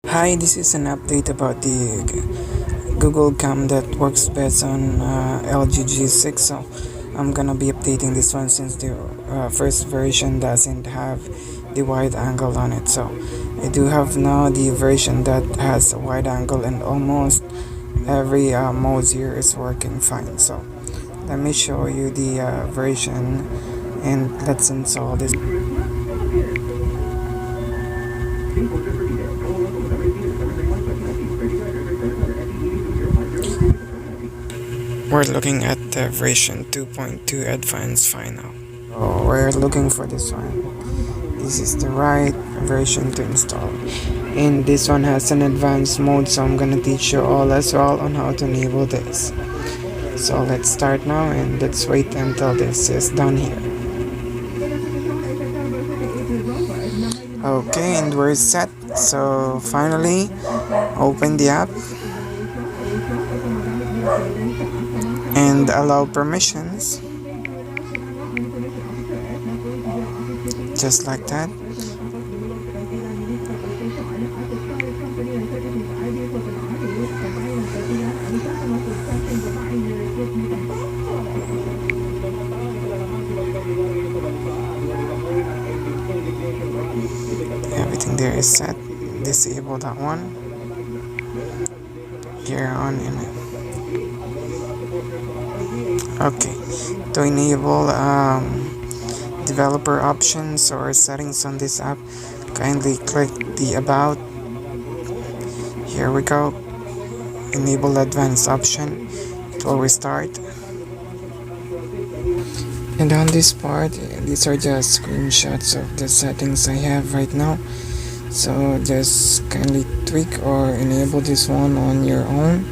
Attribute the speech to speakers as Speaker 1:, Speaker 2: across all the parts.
Speaker 1: Hi, this is an update about the Google Cam that works best on LG G6. So I'm gonna be updating this one since the first version doesn't have the wide angle on it. So I do have now the version that has a wide angle, and almost every mode here is working fine. So let me show you the version, and let's install this. We're looking at the version 2.2 Advanced Final. So we're looking for this one. This is the right version to install. And this one has an advanced mode, so I'm gonna teach you all as well on how to enable this. So let's start now, and let's wait until this is done here. Okay, and we're set. So finally, open the app and allow permissions, just like that. Everything there is set. Disable that one. Here on in it. Okay, to enable developer options or settings on this app, kindly click the about. Here we go. Enable advanced option. It will restart. And on this part, these are just screenshots of the settings I have right now. So just kindly tweak or enable this one on your own,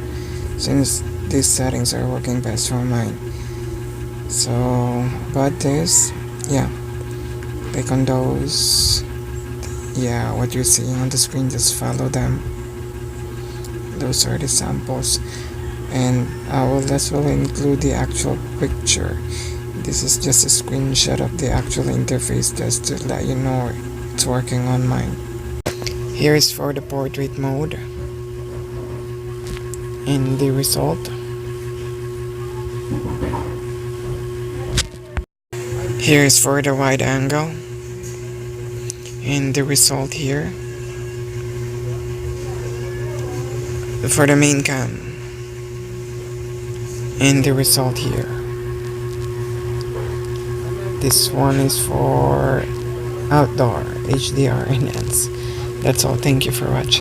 Speaker 1: since these settings are working best for mine. So about this, yeah, click on those. Yeah, what you're seeing on the screen, just follow them. Those are the samples, and I will as well include the actual picture. This is just a screenshot of the actual interface, just to let you know it's working on mine. Here is for the portrait mode and the result. Here is for the wide angle and the result here. For the main cam and the result here. This one is for outdoor HDR enhance. That's all. Thank you for watching.